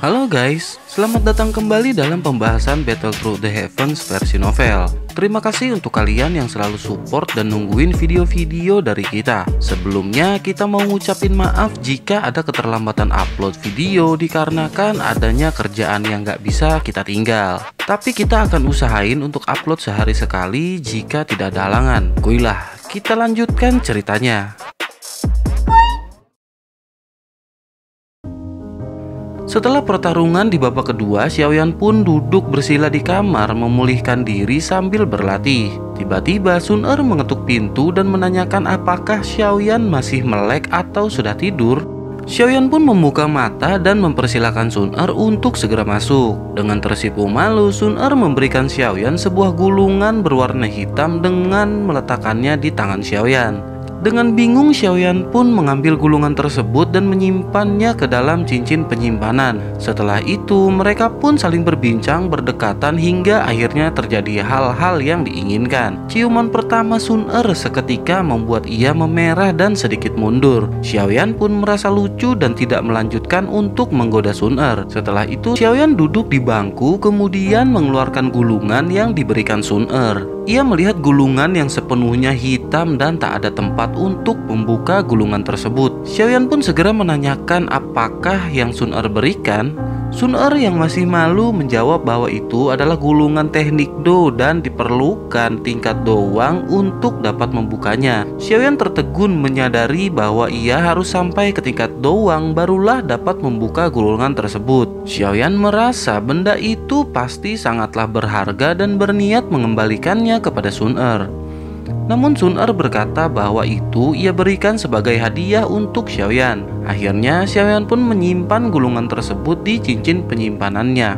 Halo guys, selamat datang kembali dalam pembahasan Battle Through the Heavens versi novel. Terima kasih untuk kalian yang selalu support dan nungguin video-video dari kita. Sebelumnya kita mau ngucapin maaf jika ada keterlambatan upload video dikarenakan adanya kerjaan yang gak bisa kita tinggal. Tapi kita akan usahain untuk upload sehari sekali jika tidak ada halangan. Kuilah, kita lanjutkan ceritanya. Setelah pertarungan di babak kedua, Xiaoyan pun duduk bersila di kamar memulihkan diri sambil berlatih. Tiba-tiba Sun Er mengetuk pintu dan menanyakan apakah Xiaoyan masih melek atau sudah tidur. Xiaoyan pun membuka mata dan mempersilahkan Sun Er untuk segera masuk. Dengan tersipu malu, Sun Er memberikan Xiaoyan sebuah gulungan berwarna hitam dengan meletakkannya di tangan Xiaoyan. Dengan bingung, Xiaoyan pun mengambil gulungan tersebut dan menyimpannya ke dalam cincin penyimpanan. Setelah itu, mereka pun saling berbincang berdekatan hingga akhirnya terjadi hal-hal yang diinginkan. Ciuman pertama Sun Er seketika membuat ia memerah dan sedikit mundur. Xiaoyan pun merasa lucu dan tidak melanjutkan untuk menggoda Sun Er. Setelah itu, Xiaoyan duduk di bangku kemudian mengeluarkan gulungan yang diberikan Sun Er. Ia melihat gulungan yang sepenuhnya hitam dan tak ada tempat untuk membuka gulungan tersebut. Xiaoyan pun segera menanyakan apakah yang Sun Er berikan. Sun Er yang masih malu menjawab bahwa itu adalah gulungan teknik Do dan diperlukan tingkat doang untuk dapat membukanya. Xiaoyan tertegun menyadari bahwa ia harus sampai ke tingkat doang barulah dapat membuka gulungan tersebut. Xiaoyan merasa benda itu pasti sangatlah berharga dan berniat mengembalikannya kepada Sun Er. Namun Sun Er berkata bahwa itu ia berikan sebagai hadiah untuk Xiaoyan. Akhirnya Xiaoyan pun menyimpan gulungan tersebut di cincin penyimpanannya.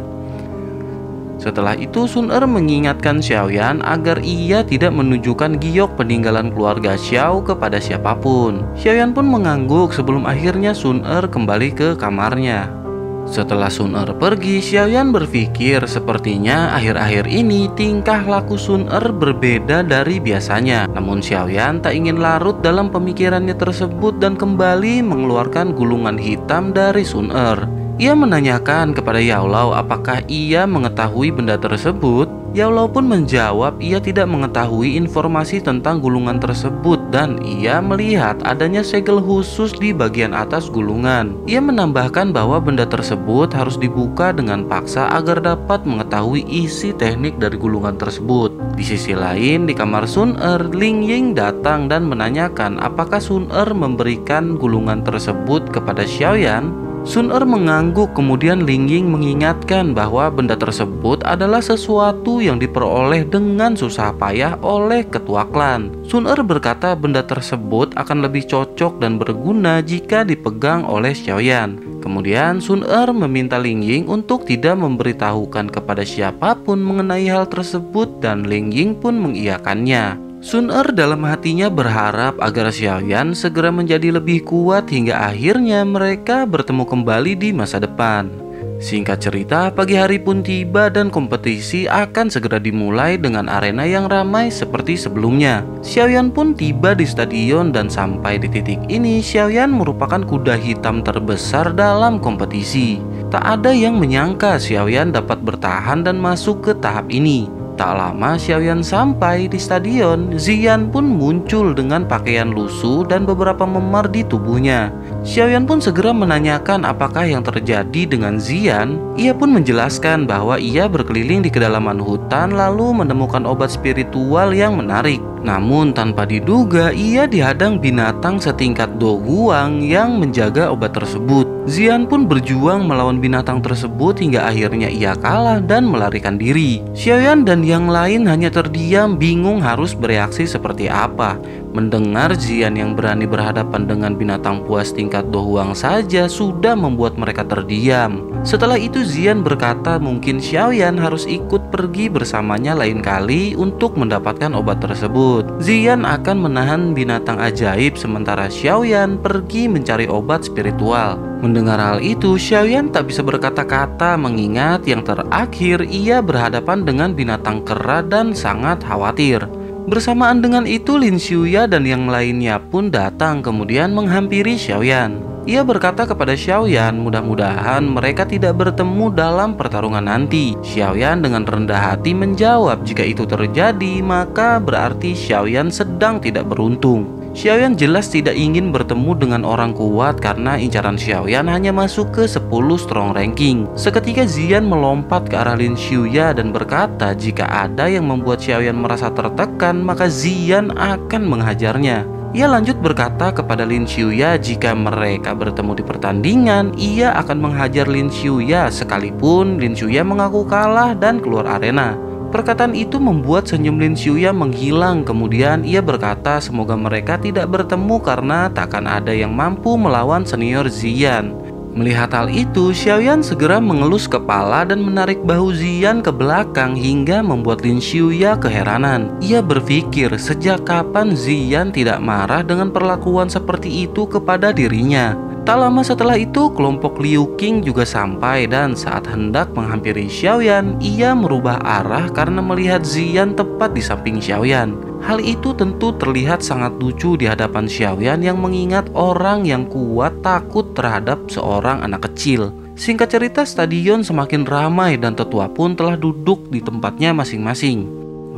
Setelah itu Sun Er mengingatkan Xiaoyan agar ia tidak menunjukkan giok peninggalan keluarga Xiao kepada siapapun. Xiaoyan pun mengangguk sebelum akhirnya Sun Er kembali ke kamarnya. Setelah Sun Er pergi, Xiaoyan berpikir sepertinya akhir-akhir ini tingkah laku Sun Er berbeda dari biasanya. Namun Xiaoyan tak ingin larut dalam pemikirannya tersebut dan kembali mengeluarkan gulungan hitam dari Sun Er. Ia menanyakan kepada Yao Lao apakah ia mengetahui benda tersebut. Yao Lao pun menjawab ia tidak mengetahui informasi tentang gulungan tersebut dan ia melihat adanya segel khusus di bagian atas gulungan. Ia menambahkan bahwa benda tersebut harus dibuka dengan paksa agar dapat mengetahui isi teknik dari gulungan tersebut. Di sisi lain, di kamar Sun Er, Ling Ying datang dan menanyakan apakah Sun Er memberikan gulungan tersebut kepada Xiaoyan. Sun Er mengangguk, kemudian Ling Ying mengingatkan bahwa benda tersebut adalah sesuatu yang diperoleh dengan susah payah oleh ketua klan. Sun Er berkata benda tersebut akan lebih cocok dan berguna jika dipegang oleh Xiaoyan. Kemudian Sun Er meminta Ling Ying untuk tidak memberitahukan kepada siapapun mengenai hal tersebut dan Ling Ying pun mengiyakannya. Sun Er dalam hatinya berharap agar Xiaoyan segera menjadi lebih kuat hingga akhirnya mereka bertemu kembali di masa depan. Singkat cerita, pagi hari pun tiba dan kompetisi akan segera dimulai dengan arena yang ramai seperti sebelumnya. Xiaoyan pun tiba di stadion dan sampai di titik ini Xiaoyan merupakan kuda hitam terbesar dalam kompetisi. Tak ada yang menyangka Xiaoyan dapat bertahan dan masuk ke tahap ini. Tak lama Xiaoyan sampai di stadion, Ziyan pun muncul dengan pakaian lusuh dan beberapa memar di tubuhnya. Xiaoyan pun segera menanyakan apakah yang terjadi dengan Ziyan. Ia pun menjelaskan bahwa ia berkeliling di kedalaman hutan lalu menemukan obat spiritual yang menarik. Namun tanpa diduga ia dihadang binatang setingkat Do Guang yang menjaga obat tersebut. Ziyan pun berjuang melawan binatang tersebut hingga akhirnya ia kalah dan melarikan diri. Xiaoyan dan yang lain hanya terdiam bingung harus bereaksi seperti apa. Mendengar Ziyan yang berani berhadapan dengan binatang puas tingkat Do Guang saja sudah membuat mereka terdiam. Setelah itu Ziyan berkata mungkin Xiaoyan harus ikut pergi bersamanya lain kali untuk mendapatkan obat tersebut. Ziyan akan menahan binatang ajaib sementara Xiaoyan pergi mencari obat spiritual. Mendengar hal itu, Xiaoyan tak bisa berkata-kata mengingat yang terakhir ia berhadapan dengan binatang kera dan sangat khawatir. Bersamaan dengan itu Lin Xiuya dan yang lainnya pun datang kemudian menghampiri Xiaoyan. Ia berkata kepada Xiaoyan mudah-mudahan mereka tidak bertemu dalam pertarungan nanti. Xiaoyan dengan rendah hati menjawab jika itu terjadi maka berarti Xiaoyan sedang tidak beruntung. Xiaoyan jelas tidak ingin bertemu dengan orang kuat karena incaran Xiaoyan hanya masuk ke 10 strong ranking. Seketika Ziyan melompat ke arah Lin Xiuya dan berkata jika ada yang membuat Xiaoyan merasa tertekan maka Ziyan akan menghajarnya. Ia lanjut berkata kepada Lin Xiuya jika mereka bertemu di pertandingan, ia akan menghajar Lin Xiuya sekalipun Lin Xiuya mengaku kalah dan keluar arena. Perkataan itu membuat senyum Lin Xiuya menghilang. Kemudian ia berkata semoga mereka tidak bertemu karena takkan ada yang mampu melawan senior Ziyan. Melihat hal itu, Xiaoyan segera mengelus kepala dan menarik bahu Ziyan ke belakang hingga membuat Lin Xiuya keheranan. Ia berpikir sejak kapan Ziyan tidak marah dengan perlakuan seperti itu kepada dirinya. Tak lama setelah itu, kelompok Liu Qing juga sampai dan saat hendak menghampiri Xiaoyan, ia merubah arah karena melihat Ziyan tepat di samping Xiaoyan. Hal itu tentu terlihat sangat lucu di hadapan Xiaoyan yang mengingat orang yang kuat takut terhadap seorang anak kecil. Singkat cerita, stadion semakin ramai dan tetua pun telah duduk di tempatnya masing-masing.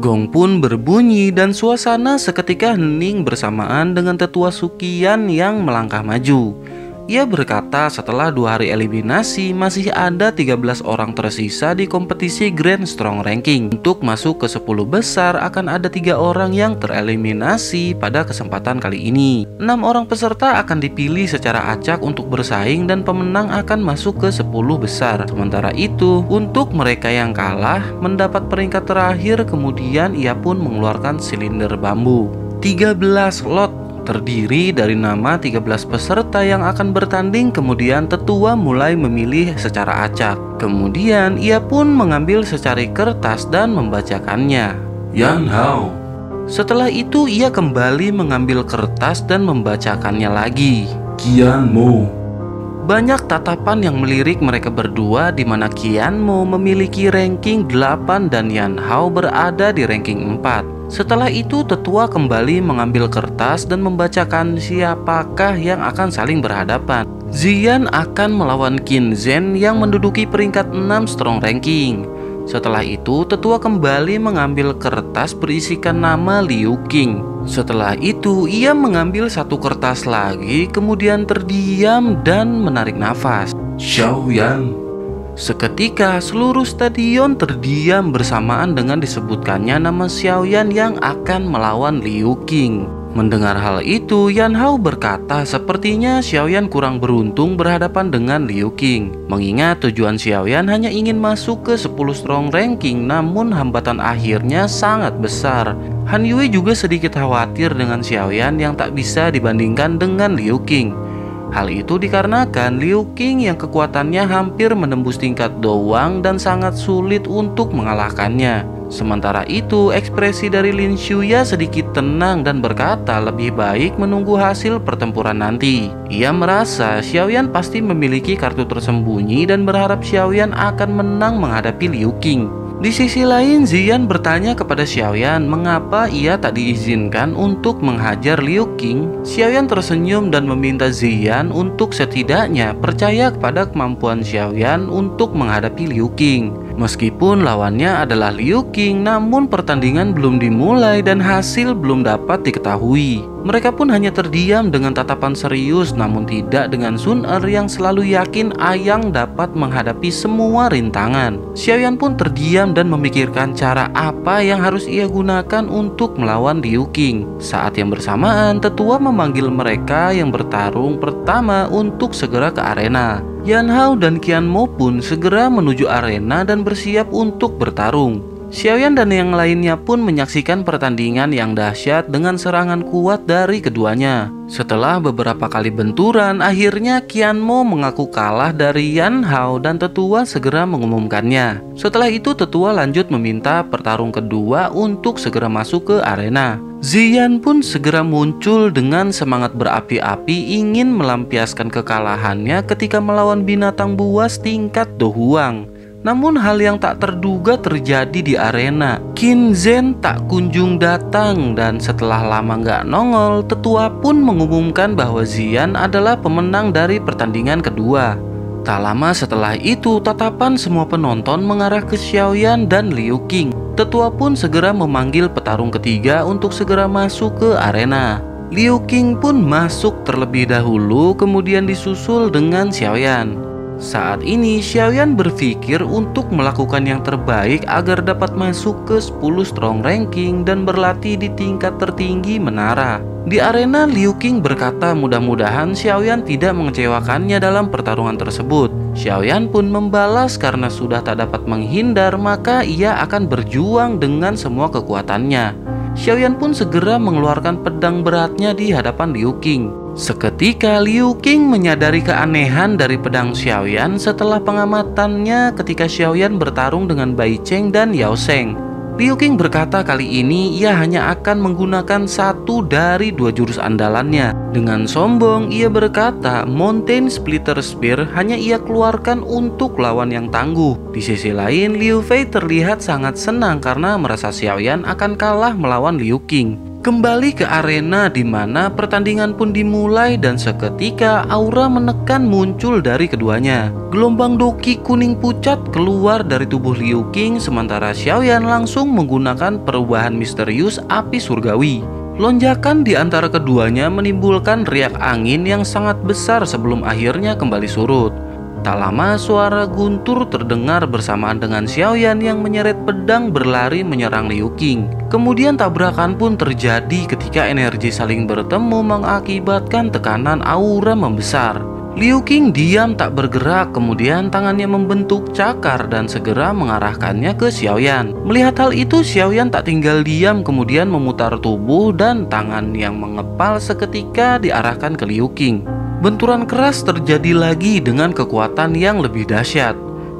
Gong pun berbunyi dan suasana seketika hening bersamaan dengan tetua Suqian yang melangkah maju. Ia berkata setelah 2 hari eliminasi masih ada 13 orang tersisa di kompetisi Grand Strong Ranking. Untuk masuk ke 10 besar akan ada 3 orang yang tereliminasi pada kesempatan kali ini. 6 orang peserta akan dipilih secara acak untuk bersaing dan pemenang akan masuk ke 10 besar. Sementara itu untuk mereka yang kalah mendapat peringkat terakhir, kemudian ia pun mengeluarkan silinder bambu. 13 lot terdiri dari nama 13 peserta yang akan bertanding. Kemudian tetua mulai memilih secara acak. Kemudian ia pun mengambil secari kertas dan membacakannya. Yan Hao. Setelah itu ia kembali mengambil kertas dan membacakannya lagi. Qian Mo. Banyak tatapan yang melirik mereka berdua di mana Qian Mo memiliki ranking 8 dan Yan Hao berada di ranking 4. Setelah itu tetua kembali mengambil kertas dan membacakan siapakah yang akan saling berhadapan. Ziyan akan melawan Qin Zhen yang menduduki peringkat 6 strong ranking. Setelah itu tetua kembali mengambil kertas berisikan nama Liu Qing. Setelah itu ia mengambil satu kertas lagi, kemudian terdiam dan menarik nafas. Xiaoyan. Seketika seluruh stadion terdiam bersamaan dengan disebutkannya nama Xiaoyan yang akan melawan Liu Qing. Mendengar hal itu, Yan Hao berkata sepertinya Xiaoyan kurang beruntung berhadapan dengan Liu Qing. Mengingat tujuan Xiaoyan hanya ingin masuk ke 10 strong ranking, namun hambatan akhirnya sangat besar. Han Yue juga sedikit khawatir dengan Xiaoyan yang tak bisa dibandingkan dengan Liu Qing. Hal itu dikarenakan Liu Qing yang kekuatannya hampir menembus tingkat doang dan sangat sulit untuk mengalahkannya. Sementara itu ekspresi dari Lin Xiuya sedikit tenang dan berkata lebih baik menunggu hasil pertempuran nanti. Ia merasa Xiaoyan pasti memiliki kartu tersembunyi dan berharap Xiaoyan akan menang menghadapi Liu Qing. Di sisi lain, Ziyan bertanya kepada Xiaoyan mengapa ia tak diizinkan untuk menghajar Liu Qing. Xiaoyan tersenyum dan meminta Ziyan untuk setidaknya percaya kepada kemampuan Xiaoyan untuk menghadapi Liu Qing. Meskipun lawannya adalah Liu Qing, namun pertandingan belum dimulai dan hasil belum dapat diketahui. Mereka pun hanya terdiam dengan tatapan serius, namun tidak dengan Sun Er yang selalu yakin Ayang dapat menghadapi semua rintangan. Xiaoyan pun terdiam dan memikirkan cara apa yang harus ia gunakan untuk melawan Liu Qing. Saat yang bersamaan, tetua memanggil mereka yang bertarung pertama untuk segera ke arena. Yan Hao dan Qian Mo pun segera menuju arena dan bersiap untuk bertarung. Xiaoyan dan yang lainnya pun menyaksikan pertandingan yang dahsyat dengan serangan kuat dari keduanya. Setelah beberapa kali benturan, akhirnya Qian Mo mengaku kalah dari Yan Hao dan tetua segera mengumumkannya. Setelah itu tetua lanjut meminta pertarung kedua untuk segera masuk ke arena. Ziyan pun segera muncul dengan semangat berapi-api ingin melampiaskan kekalahannya ketika melawan binatang buas tingkat Do Huang. Namun hal yang tak terduga terjadi di arena. Qin Zhen tak kunjung datang dan setelah lama nggak nongol, tetua pun mengumumkan bahwa Xian adalah pemenang dari pertandingan kedua. Tak lama setelah itu, tatapan semua penonton mengarah ke Xiaoyan dan Liu Qing. Tetua pun segera memanggil petarung ketiga untuk segera masuk ke arena. Liu Qing pun masuk terlebih dahulu, kemudian disusul dengan Xiaoyan. Saat ini Xiaoyan berpikir untuk melakukan yang terbaik agar dapat masuk ke 10 strong ranking dan berlatih di tingkat tertinggi menara. Di arena, Liu Qing berkata mudah-mudahan Xiaoyan tidak mengecewakannya dalam pertarungan tersebut. Xiaoyan pun membalas karena sudah tak dapat menghindar, maka ia akan berjuang dengan semua kekuatannya. Xiaoyan pun segera mengeluarkan pedang beratnya di hadapan Liu Qing. Seketika Liu Qing menyadari keanehan dari pedang Xiaoyan setelah pengamatannya ketika Xiaoyan bertarung dengan Bai Cheng dan Yao Sheng. Liu Qing berkata kali ini ia hanya akan menggunakan satu dari dua jurus andalannya. Dengan sombong ia berkata Mountain Splitter Spear hanya ia keluarkan untuk lawan yang tangguh. Di sisi lain, Liu Fei terlihat sangat senang karena merasa Xiaoyan akan kalah melawan Liu Qing. Kembali ke arena di mana pertandingan pun dimulai dan seketika aura menekan muncul dari keduanya. Gelombang doki kuning pucat keluar dari tubuh Liu Qing sementara Xiaoyan langsung menggunakan perubahan misterius api surgawi. Lonjakan di antara keduanya menimbulkan riak angin yang sangat besar sebelum akhirnya kembali surut. Tak lama suara guntur terdengar bersamaan dengan Xiaoyan yang menyeret pedang berlari menyerang Liu Qing. Kemudian tabrakan pun terjadi ketika energi saling bertemu mengakibatkan tekanan aura membesar. Liu Qing diam tak bergerak, kemudian tangannya membentuk cakar dan segera mengarahkannya ke Xiaoyan. Melihat hal itu, Xiaoyan tak tinggal diam, kemudian memutar tubuh dan tangan yang mengepal seketika diarahkan ke Liu Qing. Benturan keras terjadi lagi dengan kekuatan yang lebih dahsyat.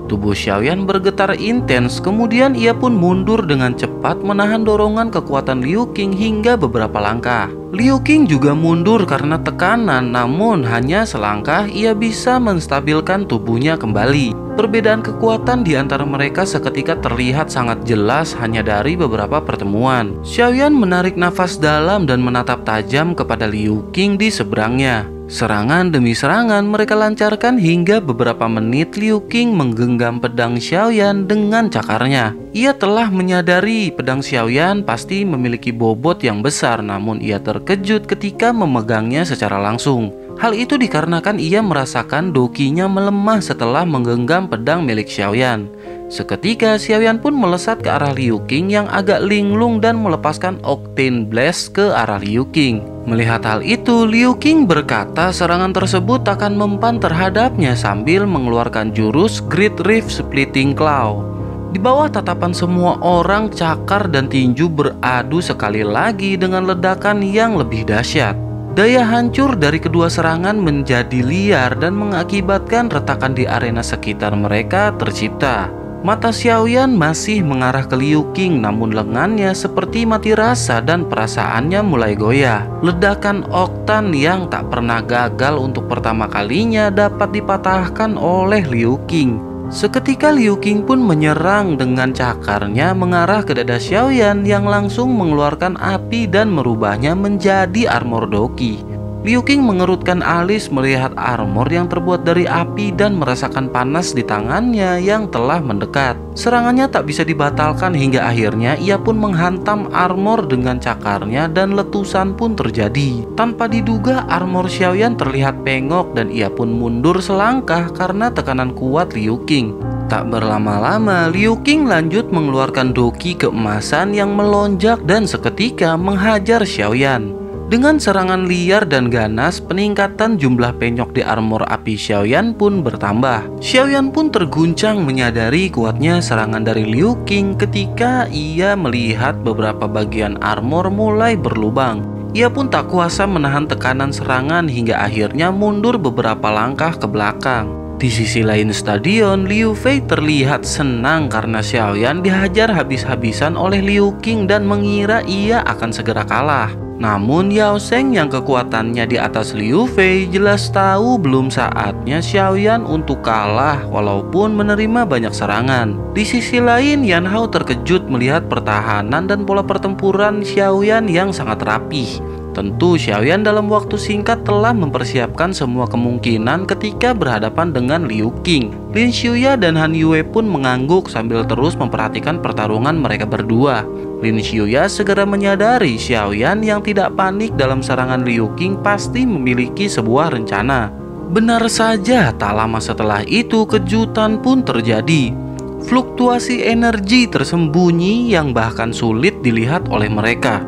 Tubuh Xiaoyan bergetar intens, kemudian ia pun mundur dengan cepat menahan dorongan kekuatan Liu Qing hingga beberapa langkah. Liu Qing juga mundur karena tekanan, namun hanya selangkah ia bisa menstabilkan tubuhnya kembali. Perbedaan kekuatan di antara mereka seketika terlihat sangat jelas hanya dari beberapa pertemuan. Xiaoyan menarik nafas dalam dan menatap tajam kepada Liu Qing di seberangnya. Serangan demi serangan mereka lancarkan hingga beberapa menit Liu Qing menggenggam pedang Xiaoyan dengan cakarnya. Ia telah menyadari pedang Xiaoyan pasti memiliki bobot yang besar, namun ia terkejut ketika memegangnya secara langsung. Hal itu dikarenakan ia merasakan dokinya melemah setelah menggenggam pedang milik Xiaoyan. Seketika Xiaoyan pun melesat ke arah Liu Qing yang agak linglung dan melepaskan Octane Blast ke arah Liu Qing. Melihat hal itu, Liu Qing berkata serangan tersebut akan mempan terhadapnya sambil mengeluarkan jurus Great Rift Splitting Claw. Di bawah tatapan semua orang, cakar dan tinju beradu sekali lagi dengan ledakan yang lebih dahsyat. Daya hancur dari kedua serangan menjadi liar dan mengakibatkan retakan di arena sekitar mereka tercipta. Mata Xiaoyan masih mengarah ke Liu Qing, namun lengannya seperti mati rasa dan perasaannya mulai goyah. Ledakan oktan yang tak pernah gagal untuk pertama kalinya dapat dipatahkan oleh Liu Qing. Seketika Liu Qing pun menyerang dengan cakarnya mengarah ke dada Xiaoyan yang langsung mengeluarkan api dan merubahnya menjadi armor doki. Liu Qing mengerutkan alis melihat armor yang terbuat dari api dan merasakan panas di tangannya yang telah mendekat. Serangannya tak bisa dibatalkan hingga akhirnya ia pun menghantam armor dengan cakarnya dan letusan pun terjadi. Tanpa diduga armor Xiaoyan terlihat pengok dan ia pun mundur selangkah karena tekanan kuat Liu Qing. Tak berlama-lama, Liu Qing lanjut mengeluarkan doki keemasan yang melonjak dan seketika menghajar Xiaoyan. Dengan serangan liar dan ganas, peningkatan jumlah penyok di armor api Xiaoyan pun bertambah. Xiaoyan pun terguncang menyadari kuatnya serangan dari Liu Qing ketika ia melihat beberapa bagian armor mulai berlubang. Ia pun tak kuasa menahan tekanan serangan hingga akhirnya mundur beberapa langkah ke belakang. Di sisi lain stadion, Liu Fei terlihat senang karena Xiaoyan dihajar habis-habisan oleh Liu Qing dan mengira ia akan segera kalah. Namun Yao Sheng yang kekuatannya di atas Liu Fei jelas tahu belum saatnya Xiaoyan untuk kalah walaupun menerima banyak serangan. Di sisi lain, Yan Hao terkejut melihat pertahanan dan pola pertempuran Xiaoyan yang sangat rapih. Tentu Xiaoyan dalam waktu singkat telah mempersiapkan semua kemungkinan ketika berhadapan dengan Liu Qing. Lin Xiuya dan Han Yue pun mengangguk sambil terus memperhatikan pertarungan mereka berdua. Lin Xiuya segera menyadari Xiaoyan yang tidak panik dalam serangan Liu Qing pasti memiliki sebuah rencana. Benar saja, tak lama setelah itu kejutan pun terjadi. Fluktuasi energi tersembunyi yang bahkan sulit dilihat oleh mereka.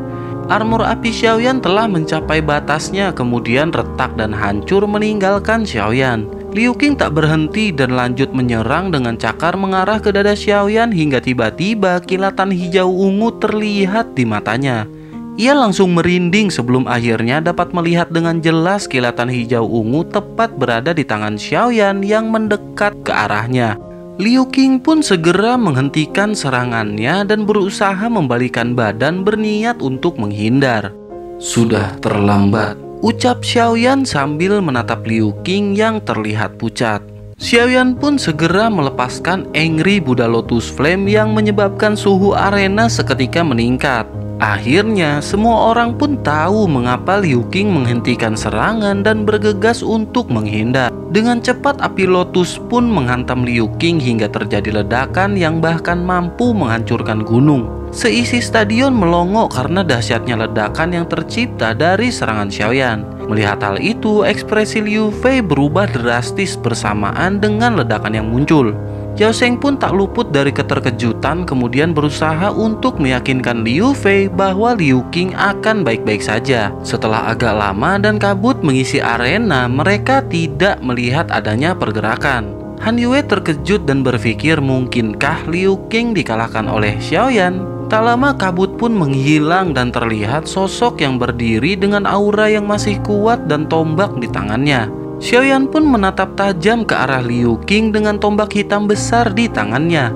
Armor api Xiaoyan telah mencapai batasnya, kemudian retak dan hancur meninggalkan Xiaoyan. Liu Qing tak berhenti dan lanjut menyerang dengan cakar mengarah ke dada Xiaoyan hingga tiba-tiba kilatan hijau ungu terlihat di matanya. Ia langsung merinding sebelum akhirnya dapat melihat dengan jelas kilatan hijau ungu tepat berada di tangan Xiaoyan yang mendekat ke arahnya. Liu Qing pun segera menghentikan serangannya dan berusaha membalikan badan berniat untuk menghindar. Sudah terlambat, ucap Xiaoyan sambil menatap Liu Qing yang terlihat pucat. Xiaoyan pun segera melepaskan Angry Buddha Lotus Flame yang menyebabkan suhu arena seketika meningkat. Akhirnya semua orang pun tahu mengapa Liu Qing menghentikan serangan dan bergegas untuk menghindar. Dengan cepat api lotus pun menghantam Liu Qing hingga terjadi ledakan yang bahkan mampu menghancurkan gunung. Seisi stadion melongo karena dahsyatnya ledakan yang tercipta dari serangan Xiaoyan. Melihat hal itu, ekspresi Liu Fei berubah drastis bersamaan dengan ledakan yang muncul. Yao Sheng pun tak luput dari keterkejutan, kemudian berusaha untuk meyakinkan Liu Fei bahwa Liu Qing akan baik-baik saja. Setelah agak lama dan kabut mengisi arena, mereka tidak melihat adanya pergerakan. Han Yue terkejut dan berpikir mungkinkah Liu Qing dikalahkan oleh Xiaoyan. Tak lama kabut pun menghilang dan terlihat sosok yang berdiri dengan aura yang masih kuat dan tombak di tangannya. Xiaoyan pun menatap tajam ke arah Liu Qing dengan tombak hitam besar di tangannya.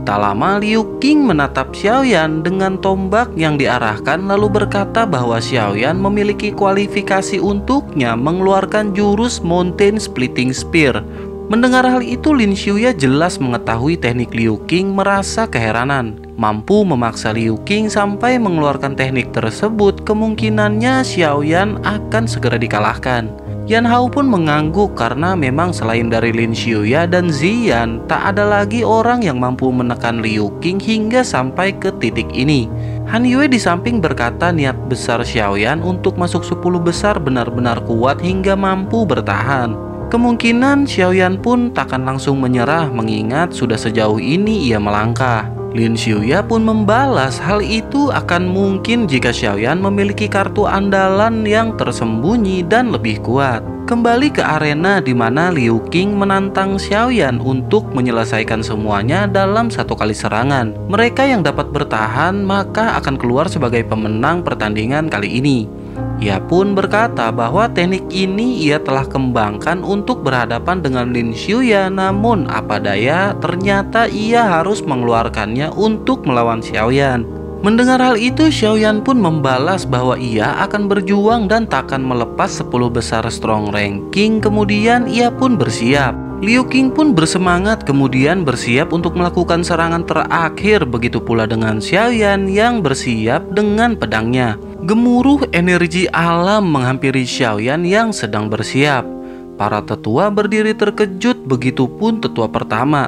Tak lama Liu Qing menatap Xiaoyan dengan tombak yang diarahkan lalu berkata bahwa Xiaoyan memiliki kualifikasi untuknya mengeluarkan jurus Mountain Splitting Spear. Mendengar hal itu, Lin Xiuya jelas mengetahui teknik Liu Qing merasa keheranan. Mampu memaksa Liu Qing sampai mengeluarkan teknik tersebut, kemungkinannya Xiaoyan akan segera dikalahkan. Yan Hao pun mengangguk karena memang selain dari Lin Xiuya dan Ziyan, tak ada lagi orang yang mampu menekan Liu Qing hingga sampai ke titik ini. Han Yue di samping berkata niat besar Xiaoyan untuk masuk 10 besar benar-benar kuat hingga mampu bertahan. Kemungkinan Xiaoyan pun takkan langsung menyerah mengingat sudah sejauh ini ia melangkah. Lin Xiuya pun membalas hal itu akan mungkin jika Xiaoyan memiliki kartu andalan yang tersembunyi dan lebih kuat. Kembali ke arena di mana Liu Qing menantang Xiaoyan untuk menyelesaikan semuanya dalam satu kali serangan. Mereka yang dapat bertahan maka akan keluar sebagai pemenang pertandingan kali ini. Ia pun berkata bahwa teknik ini ia telah kembangkan untuk berhadapan dengan Lin Xiuya, namun apa daya ternyata ia harus mengeluarkannya untuk melawan Xiaoyan. Mendengar hal itu, Xiaoyan pun membalas bahwa ia akan berjuang dan takkan melepas 10 besar strong ranking. Kemudian ia pun bersiap. Liu Qing pun bersemangat kemudian bersiap untuk melakukan serangan terakhir, begitu pula dengan Xiaoyan yang bersiap dengan pedangnya. Gemuruh energi alam menghampiri Xiaoyan yang sedang bersiap. Para tetua berdiri terkejut, begitupun tetua pertama.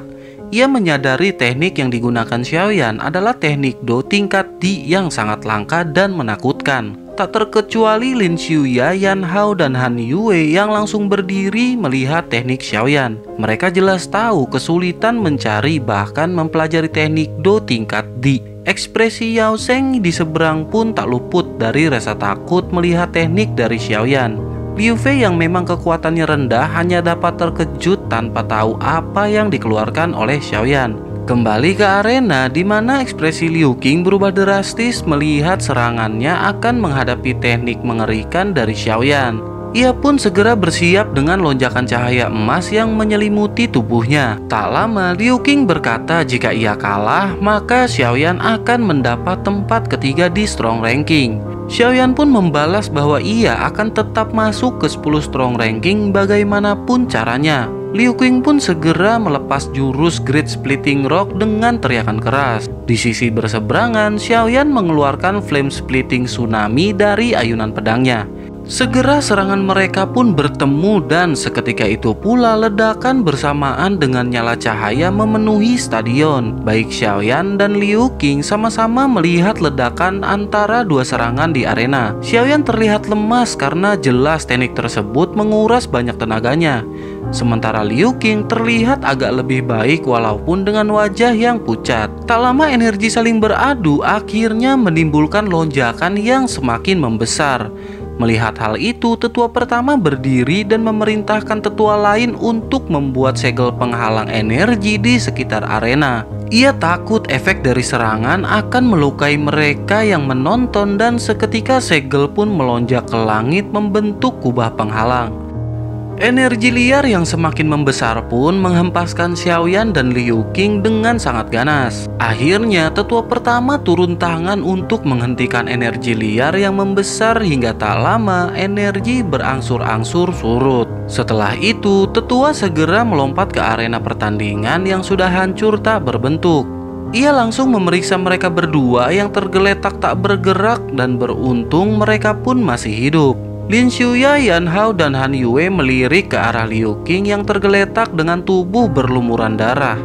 Ia menyadari teknik yang digunakan Xiaoyan adalah teknik Do tingkat D yang sangat langka dan menakutkan. Tak terkecuali Lin Xiuya, Yan Hao, dan Han Yue yang langsung berdiri melihat teknik Xiaoyan. Mereka jelas tahu kesulitan mencari bahkan mempelajari teknik Do tingkat D. Ekspresi Yao Sheng di seberang pun tak luput dari rasa takut melihat teknik dari Xiaoyan. Liu Fei yang memang kekuatannya rendah hanya dapat terkejut tanpa tahu apa yang dikeluarkan oleh Xiaoyan. Kembali ke arena di mana ekspresi Liu Qing berubah drastis melihat serangannya akan menghadapi teknik mengerikan dari Xiaoyan. Ia pun segera bersiap dengan lonjakan cahaya emas yang menyelimuti tubuhnya. Tak lama Liu Qing berkata jika ia kalah maka Xiaoyan akan mendapat tempat ketiga di strong ranking. Xiaoyan pun membalas bahwa ia akan tetap masuk ke 10 strong ranking bagaimanapun caranya. Liu Qing pun segera melepas jurus Great Splitting Rock dengan teriakan keras. Di sisi berseberangan, Xiaoyan mengeluarkan Flame Splitting Tsunami dari ayunan pedangnya. Segera serangan mereka pun bertemu dan seketika itu pula ledakan bersamaan dengan nyala cahaya memenuhi stadion. Baik Xiaoyan dan Liu Qing sama-sama melihat ledakan antara dua serangan di arena. Xiaoyan terlihat lemas karena jelas teknik tersebut menguras banyak tenaganya. Sementara Liu Qing terlihat agak lebih baik walaupun dengan wajah yang pucat. Tak lama energi saling beradu akhirnya menimbulkan lonjakan yang semakin membesar. Melihat hal itu, tetua pertama berdiri dan memerintahkan tetua lain untuk membuat segel penghalang energi di sekitar arena. Ia takut efek dari serangan akan melukai mereka yang menonton dan seketika segel pun melonjak ke langit membentuk kubah penghalang. Energi liar yang semakin membesar pun menghempaskan Xiaoyan dan Liu Qing dengan sangat ganas. Akhirnya tetua pertama turun tangan untuk menghentikan energi liar yang membesar hingga tak lama energi berangsur-angsur surut. Setelah itu tetua segera melompat ke arena pertandingan yang sudah hancur tak berbentuk. Ia langsung memeriksa mereka berdua yang tergeletak tak bergerak dan beruntung mereka pun masih hidup. Lin Xuya, Yan Hao, dan Han Yue melirik ke arah Liu Qing yang tergeletak dengan tubuh berlumuran darah.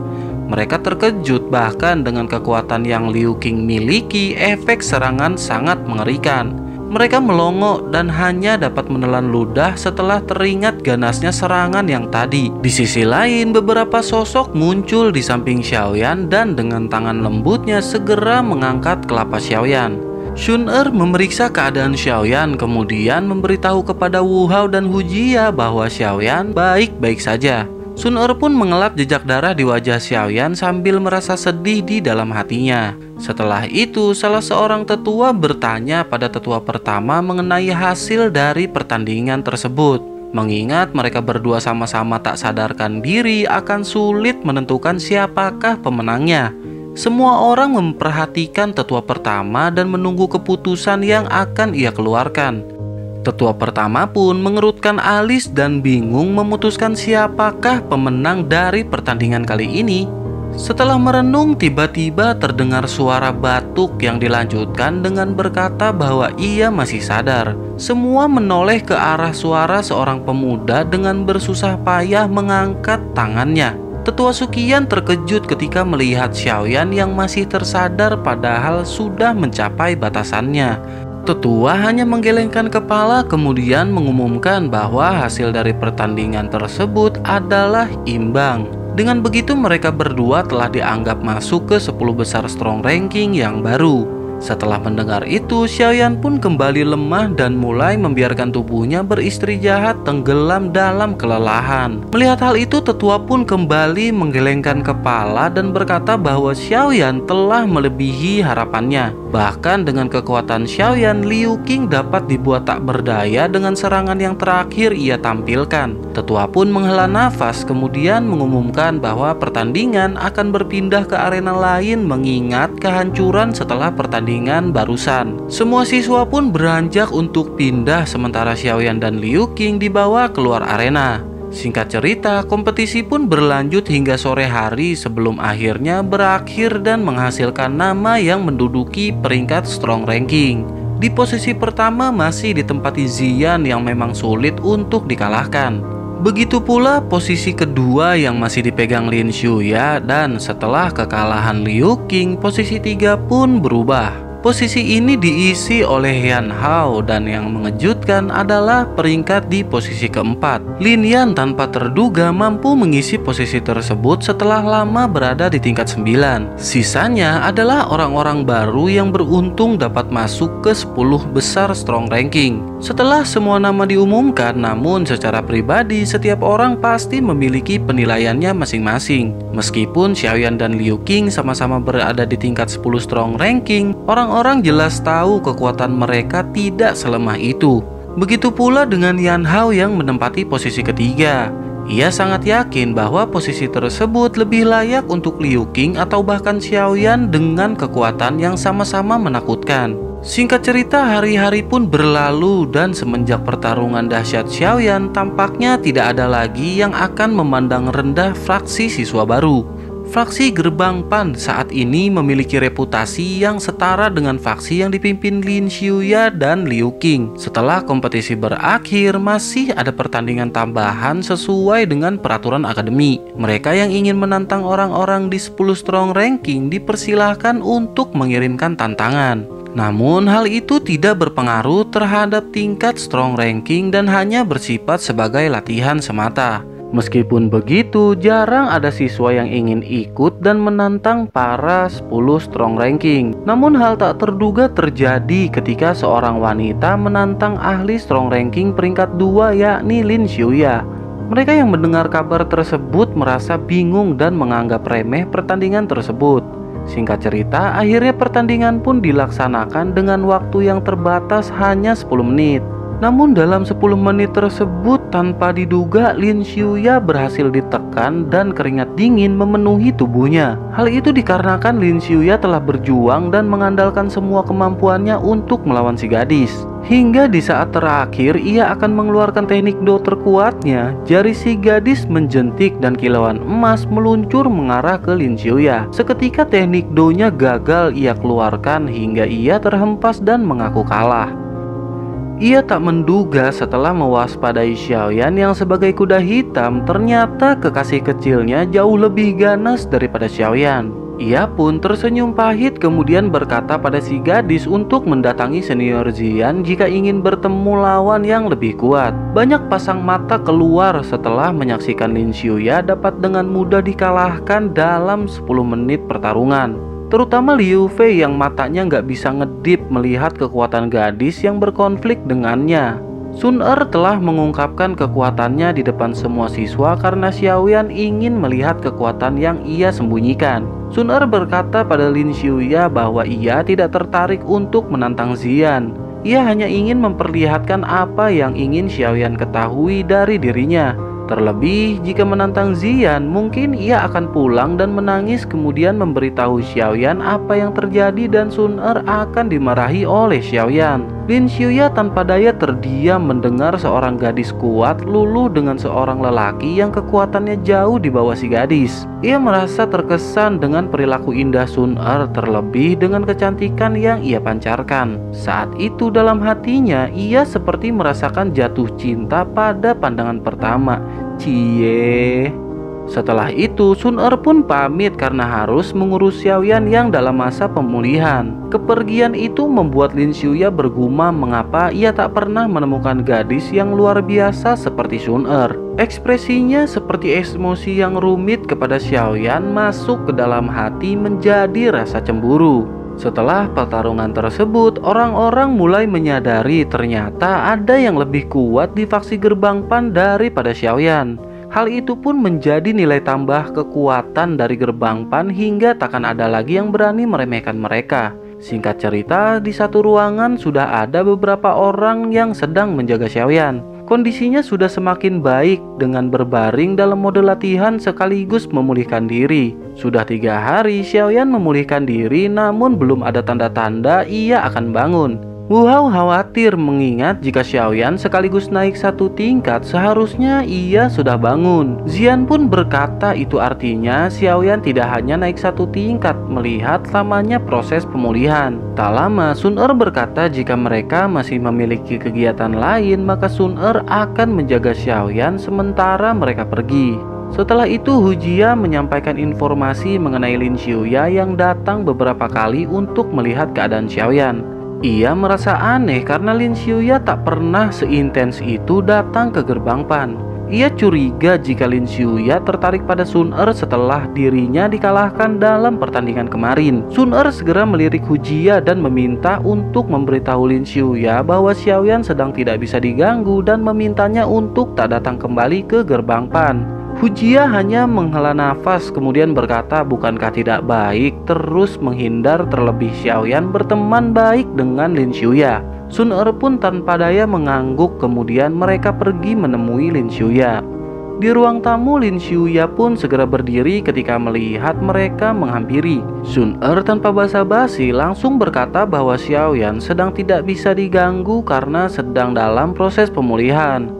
Mereka terkejut bahkan dengan kekuatan yang Liu Qing miliki, efek serangan sangat mengerikan. Mereka melongo dan hanya dapat menelan ludah setelah teringat ganasnya serangan yang tadi. Di sisi lain, beberapa sosok muncul di samping Xiaoyan dan dengan tangan lembutnya segera mengangkat kelapa Xiaoyan. Sun Er memeriksa keadaan Xiaoyan kemudian memberitahu kepada Wu Hao dan Hu Jia bahwa Xiaoyan baik-baik saja. Sun Er pun mengelap jejak darah di wajah Xiaoyan sambil merasa sedih di dalam hatinya. Setelah itu, salah seorang tetua bertanya pada tetua pertama mengenai hasil dari pertandingan tersebut. Mengingat mereka berdua sama-sama tak sadarkan diri, akan sulit menentukan siapakah pemenangnya. Semua orang memperhatikan tetua pertama dan menunggu keputusan yang akan ia keluarkan. Tetua pertama pun mengerutkan alis dan bingung memutuskan siapakah pemenang dari pertandingan kali ini. Setelah merenung, tiba-tiba terdengar suara batuk yang dilanjutkan dengan berkata bahwa ia masih sadar. Semua menoleh ke arah suara seorang pemuda dengan bersusah payah mengangkat tangannya. Tetua Sukian terkejut ketika melihat Xiaoyan yang masih tersadar padahal sudah mencapai batasannya. Tetua hanya menggelengkan kepala kemudian mengumumkan bahwa hasil dari pertandingan tersebut adalah imbang. Dengan begitu mereka berdua telah dianggap masuk ke 10 besar strong ranking yang baru. Setelah mendengar itu, Xiaoyan pun kembali lemah dan mulai membiarkan tubuhnya beristri jahat tenggelam dalam kelelahan. Melihat hal itu, tetua pun kembali menggelengkan kepala dan berkata bahwa Xiaoyan telah melebihi harapannya. Bahkan dengan kekuatan Xiaoyan, Liu Qing dapat dibuat tak berdaya dengan serangan yang terakhir ia tampilkan. Tetua pun menghela nafas kemudian mengumumkan bahwa pertandingan akan berpindah ke arena lain mengingat kehancuran setelah pertandingan barusan. Semua siswa pun beranjak untuk pindah sementara Xiaoyan dan Liu Qing dibawa keluar arena. Singkat cerita, kompetisi pun berlanjut hingga sore hari sebelum akhirnya berakhir dan menghasilkan nama yang menduduki peringkat strong ranking. Di posisi pertama masih ditempati Ziyan yang memang sulit untuk dikalahkan. Begitu pula posisi kedua yang masih dipegang Lin Xuya dan setelah kekalahan Liu Qing, posisi 3 pun berubah. Posisi ini diisi oleh Yan Hao dan yang mengejutkan adalah peringkat di posisi keempat. Lin Yan tanpa terduga mampu mengisi posisi tersebut setelah lama berada di tingkat 9. Sisanya adalah orang-orang baru yang beruntung dapat masuk ke 10 besar strong ranking. Setelah semua nama diumumkan, namun secara pribadi setiap orang pasti memiliki penilaiannya masing-masing. Meskipun Xiaoyan dan Liu Qing sama-sama berada di tingkat 10 strong ranking, orang-orang jelas tahu kekuatan mereka tidak selemah itu. Begitu pula dengan Yan Hao yang menempati posisi ketiga. Ia sangat yakin bahwa posisi tersebut lebih layak untuk Liu Qing atau bahkan Xiaoyan dengan kekuatan yang sama-sama menakutkan. Singkat cerita, hari-hari pun berlalu dan semenjak pertarungan dahsyat Xiaoyan, tampaknya tidak ada lagi yang akan memandang rendah fraksi siswa baru. Fraksi Gerbang Pan saat ini memiliki reputasi yang setara dengan faksi yang dipimpin Lin Xiuya dan Liu Qing. Setelah kompetisi berakhir, masih ada pertandingan tambahan sesuai dengan peraturan akademi. Mereka yang ingin menantang orang-orang di 10 strong ranking dipersilahkan untuk mengirimkan tantangan. Namun hal itu tidak berpengaruh terhadap tingkat strong ranking dan hanya bersifat sebagai latihan semata. Meskipun begitu, jarang ada siswa yang ingin ikut dan menantang para 10 strong ranking. Namun hal tak terduga terjadi ketika seorang wanita menantang ahli strong ranking peringkat 2 yakni Lin Xiuya. Mereka yang mendengar kabar tersebut merasa bingung dan menganggap remeh pertandingan tersebut. Singkat cerita, akhirnya pertandingan pun dilaksanakan dengan waktu yang terbatas hanya 10 menit. Namun dalam 10 menit tersebut tanpa diduga Lin Xiuya berhasil ditekan dan keringat dingin memenuhi tubuhnya. Hal itu dikarenakan Lin Xiuya telah berjuang dan mengandalkan semua kemampuannya untuk melawan si gadis. Hingga di saat terakhir ia akan mengeluarkan teknik do terkuatnya, jari si gadis menjentik dan kilauan emas meluncur mengarah ke Lin Xiuya. Seketika teknik do-nya gagal ia keluarkan hingga ia terhempas dan mengaku kalah. Ia tak menduga setelah mewaspadai Xiaoyan yang sebagai kuda hitam, ternyata kekasih kecilnya jauh lebih ganas daripada Xiaoyan. Ia pun tersenyum pahit kemudian berkata pada si gadis untuk mendatangi senior Xian jika ingin bertemu lawan yang lebih kuat. Banyak pasang mata keluar setelah menyaksikan Lin Xiuya dapat dengan mudah dikalahkan dalam 10 menit pertarungan. Terutama Liu Fei yang matanya nggak bisa ngedip melihat kekuatan gadis yang berkonflik dengannya. Sun Er telah mengungkapkan kekuatannya di depan semua siswa karena Xiaoyan ingin melihat kekuatan yang ia sembunyikan. Sun Er berkata pada Lin Xiuya bahwa ia tidak tertarik untuk menantang Xian. Ia hanya ingin memperlihatkan apa yang ingin Xiaoyan ketahui dari dirinya. Terlebih jika menantang Xian, mungkin ia akan pulang dan menangis kemudian memberitahu Xiaoyan apa yang terjadi dan Sun Er akan dimarahi oleh Xiaoyan. Lin Xiuya tanpa daya terdiam mendengar seorang gadis kuat luluh dengan seorang lelaki yang kekuatannya jauh di bawah si gadis. Ia merasa terkesan dengan perilaku indah Sun Er terlebih dengan kecantikan yang ia pancarkan. Saat itu dalam hatinya ia seperti merasakan jatuh cinta pada pandangan pertama. Cie. Setelah itu Sun Er pun pamit karena harus mengurus Xiaoyan yang dalam masa pemulihan. Kepergian itu membuat Lin Xiuya bergumam mengapa ia tak pernah menemukan gadis yang luar biasa seperti Sun Er. Ekspresinya seperti emosi yang rumit kepada Xiaoyan masuk ke dalam hati menjadi rasa cemburu. Setelah pertarungan tersebut, orang-orang mulai menyadari ternyata ada yang lebih kuat di faksi Gerbang Pan daripada Xiaoyan. Hal itu pun menjadi nilai tambah kekuatan dari Gerbang Pan hingga takkan ada lagi yang berani meremehkan mereka. Singkat cerita, di satu ruangan sudah ada beberapa orang yang sedang menjaga Xiaoyan. Kondisinya sudah semakin baik dengan berbaring dalam mode latihan sekaligus memulihkan diri. Sudah 3 hari Xiaoyan memulihkan diri namun belum ada tanda-tanda ia akan bangun. Wu Hao khawatir mengingat jika Xiaoyan sekaligus naik 1 tingkat seharusnya ia sudah bangun. Xian pun berkata itu artinya Xiaoyan tidak hanya naik 1 tingkat melihat lamanya proses pemulihan. Tak lama Sun Er berkata jika mereka masih memiliki kegiatan lain maka Sun Er akan menjaga Xiaoyan sementara mereka pergi. Setelah itu Hu Jia menyampaikan informasi mengenai Lin Xiuya yang datang beberapa kali untuk melihat keadaan Xiaoyan. Ia merasa aneh karena Lin Xiuya tak pernah seintens itu datang ke Gerbang Pan. Ia curiga jika Lin Xiuya tertarik pada Sun Er setelah dirinya dikalahkan dalam pertandingan kemarin. Sun Er segera melirik Hu Jia dan meminta untuk memberitahu Lin Xiuya bahwa Xiaoyan sedang tidak bisa diganggu dan memintanya untuk tak datang kembali ke Gerbang Pan. Hu Jia hanya menghela nafas kemudian berkata bukankah tidak baik terus menghindar terlebih Xiaoyan berteman baik dengan Lin Xiuya. Sun Er pun tanpa daya mengangguk kemudian mereka pergi menemui Lin Xiuya. Di ruang tamu, Lin Xiuya pun segera berdiri ketika melihat mereka menghampiri. Sun Er tanpa basa-basi langsung berkata bahwa Xiaoyan sedang tidak bisa diganggu karena sedang dalam proses pemulihan.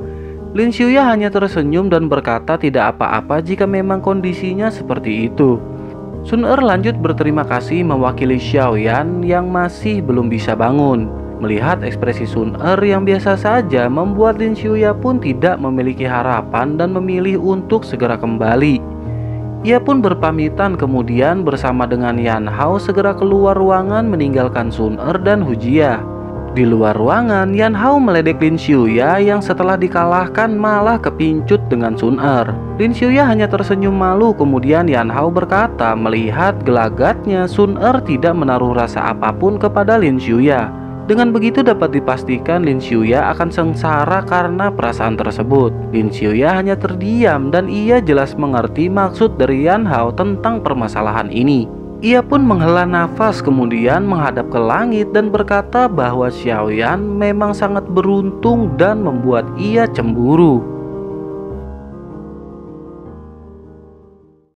Lin Xiuya hanya tersenyum dan berkata tidak apa-apa jika memang kondisinya seperti itu. Sun Er lanjut berterima kasih mewakili Xiaoyan yang masih belum bisa bangun. Melihat ekspresi Sun Er yang biasa saja membuat Lin Xiuya pun tidak memiliki harapan dan memilih untuk segera kembali. Ia pun berpamitan kemudian bersama dengan Yan Hao segera keluar ruangan meninggalkan Sun Er dan Hu Jia. Di luar ruangan, Yan Hao meledek Lin Xiuya yang setelah dikalahkan malah kepincut dengan Sun Er. Lin Xiuya hanya tersenyum malu, kemudian Yan Hao berkata melihat gelagatnya Sun Er tidak menaruh rasa apapun kepada Lin Xiuya. Dengan begitu dapat dipastikan Lin Xiuya akan sengsara karena perasaan tersebut. Lin Xiuya hanya terdiam dan ia jelas mengerti maksud dari Yan Hao tentang permasalahan ini. Ia pun menghela nafas kemudian menghadap ke langit dan berkata bahwa Xiaoyan memang sangat beruntung dan membuat ia cemburu.